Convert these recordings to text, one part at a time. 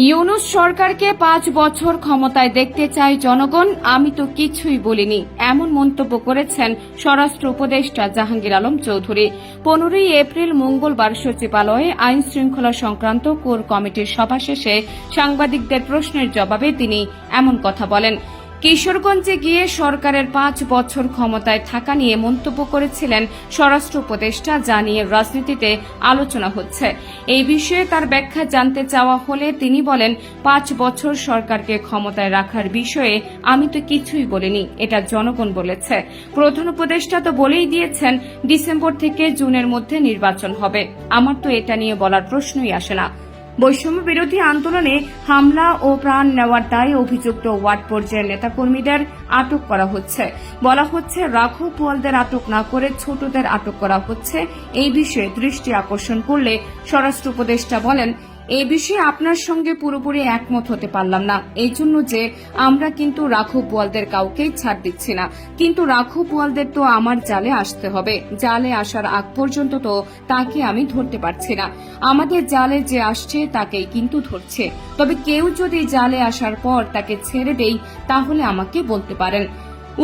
ইউনূস সরকারকে ৫ বছর ক্ষমতায় দেখতে চায় জনগণ, আমি তো কিছুই বলিনি, এমন মন্তব্য করেছেন স্বরাষ্ট্র উপদেষ্টা জাহাঙ্গীর আলম চৌধুরী। ১৫ এপ্রিল মঙ্গলবার সচিবালয়ে আইন শৃঙ্খলা সংক্রান্ত কোর কমিটির সভা শেষে সাংবাদিকদের প্রশ্নের জবাবে তিনি এমন কথা বলেন। কিশোরগঞ্জে গিয়ে সরকারের ৫ বছর ক্ষমতায় থাকা নিয়ে মন্তব্য করেছিলেন স্বরাষ্ট্র উপদেষ্টা, যা নিয়ে রাজনীতিতে আলোচনা হচ্ছে। এই বিষয়ে তার ব্যাখ্যা জানতে চাওয়া হলে তিনি বলেন, ৫ বছর সরকারকে ক্ষমতায় রাখার বিষয়ে আমি তো কিছুই বলিনি, এটা জনগণ বলেছে। প্রধান উপদেষ্টা তো বলেই দিয়েছেন ডিসেম্বর থেকে জুনের মধ্যে নির্বাচন হবে। আমার তো এটা নিয়ে বলার প্রশ্নই আসে না। বৈষম্য বিরোধী আন্দোলনে হামলা ও প্রাণ নেওয়ার দায়ে অভিযুক্ত ওয়ার্ড পর্যায়ের নেতাকর্মীদের আটক করা হচ্ছে। বলা হচ্ছে, রাঘব বোয়ালদের আটক না করে ছোটদের আটক করা হচ্ছে। এই বিষয়ে দৃষ্টি আকর্ষণ করলে স্বরাষ্ট্র উপদেষ্টা বলেন, এই বিষয়ে আপনার সঙ্গে পুরোপুরি একমত হতে পারলাম না, এই জন্য যে আমরা কিন্তু রাঘব বোয়ালদের কাউকেই ছাড় দিচ্ছি না, কিন্তু রাঘব বোয়ালদের তো আমার জালে আসতে হবে। জালে আসার আগ পর্যন্ত তো তাকে আমি ধরতে পারছি না। আমাদের জালে যে আসছে তাকেই কিন্তু ধরছে। তবে কেউ যদি জালে আসার পর তাকে ছেড়ে দেই তাহলে আমাকে বলতে পারেন।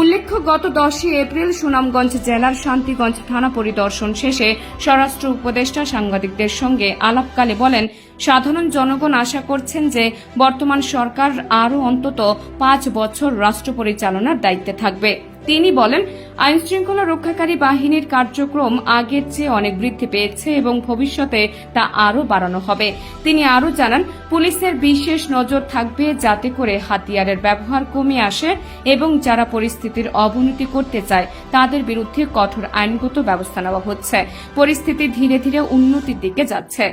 উল্লেখ্য, গত ১০ এপ্রিল সুনামগঞ্জ জেলার শান্তিগঞ্জ থানা পরিদর্শন শেষে স্বরাষ্ট্র উপদেষ্টা সাংবাদিকদের সঙ্গে আলাপকালে বলেন, সাধারণ জনগণ আশা করছেন যে বর্তমান সরকার আরও অন্তত ৫ বছর রাষ্ট্র পরিচালনার দায়িত্বে থাকবে। তিনি বলেন, আইন শৃঙ্খলা রক্ষাকারী বাহিনীর কার্যক্রম আগের চেয়ে অনেক বৃদ্ধি পেয়েছে এবং ভবিষ্যতে তা আরও বাড়ানো হবে। তিনি আরও জানান, পুলিশের বিশেষ নজর থাকবে যাতে করে হাতিয়ারের ব্যবহার কমে আসে এবং যারা পরিস্থিতির অবনতি করতে চায় তাদের বিরুদ্ধে কঠোর আইনগত ব্যবস্থা নেওয়া হচ্ছে। পরিস্থিতি ধীরে ধীরে উন্নতির দিকে যাচ্ছে।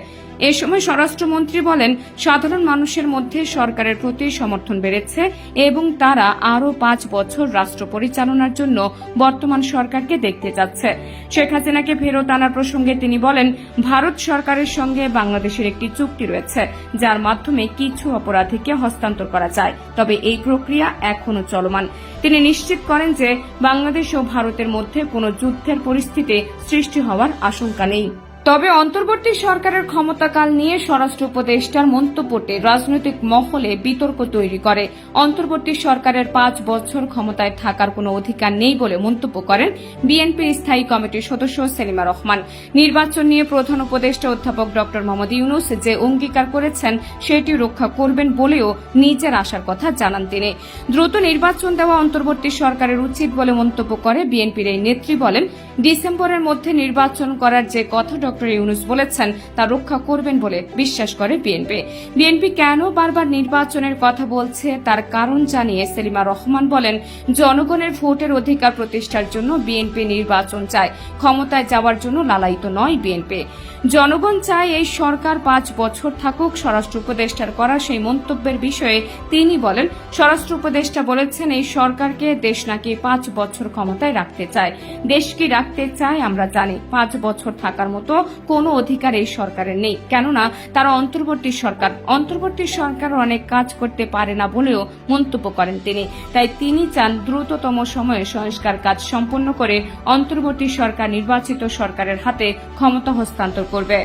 এ সময় স্বরাষ্ট্রমন্ত্রী বলেন, সাধারণ মানুষের মধ্যে সরকারের প্রতি সমর্থন বেড়েছে এবং তারা আরও ৫ বছর রাষ্ট্র পরিচালনার জন্য বর্তমান সরকারকে দেখতে চাচ্ছে। শেখ হাসিনাকে ফেরত আনার প্রসঙ্গে তিনি বলেন, ভারত সরকারের সঙ্গে বাংলাদেশের একটি চুক্তি রয়েছে যার মাধ্যমে কিছু অপরাধীকে হস্তান্তর করা যায়, তবে এই প্রক্রিয়া এখনো চলমান। তিনি নিশ্চিত করেন যে বাংলাদেশ ও ভারতের মধ্যে কোনো যুদ্ধের পরিস্থিতি সৃষ্টি হওয়ার আশঙ্কা নেই। তবে অন্তর্বর্তী সরকারের ক্ষমতাকাল নিয়ে স্বরাষ্ট্র উপদেষ্টার মন্তব্যটি রাজনৈতিক মহলে বিতর্ক তৈরি করে। অন্তর্বর্তী সরকারের ৫ বছর ক্ষমতায় থাকার কোনো অধিকার নেই বলে মন্তব্য করেন বিএনপির স্থায়ী কমিটির সদস্য সেলিমা রহমান। নির্বাচন নিয়ে প্রধান উপদেষ্টা অধ্যাপক ড মোহাম্মদ ইউনূস যে অঙ্গীকার করেছেন সেটি রক্ষা করবেন বলেও নিজের আশার কথা জানান তিনি। দ্রুত নির্বাচন দেওয়া অন্তর্বর্তী সরকারের উচিত বলে মন্তব্য করে বিএনপির এই নেত্রী বলেন, ডিসেম্বরের মধ্যে নির্বাচন করার যে কথা ড ইউনূস বলেছেন তা রক্ষা করবেন বলে বিশ্বাস করে বিএনপি। বিএনপি কেন বারবার নির্বাচনের কথা বলছে তার কারণ জানিয়ে সেলিমা রহমান বলেন, জনগণের ভোটের অধিকার প্রতিষ্ঠার জন্য বিএনপি নির্বাচন চায়, ক্ষমতায় যাওয়ার জন্য লালায়িত নয় বিএনপি। জনগণ চায় এই সরকার ৫ বছর থাকুক। স্বরাষ্ট্র উপদেষ্টার করা সেই মন্তব্যের বিষয়ে তিনি বলেন, স্বরাষ্ট্র উপদেষ্টা বলেছেন, এই সরকারকে দেশ নাকি ৫ বছর ক্ষমতায় রাখতে চায়। দেশ কি রাখতে চায় আমরা জানি। ৫ বছর থাকার মতো কোনো অধিকার এই সরকারের নেই, কেননা তারা অন্তর্বর্তী সরকার অনেক কাজ করতে পারে না বলেও মন্তব্য করেন তিনি। তাই তিনি চান দ্রুততম সময়ে সংস্কার কাজ সম্পন্ন করে অন্তর্বর্তী সরকার নির্বাচিত সরকারের হাতে ক্ষমতা হস্তান্তর করবে।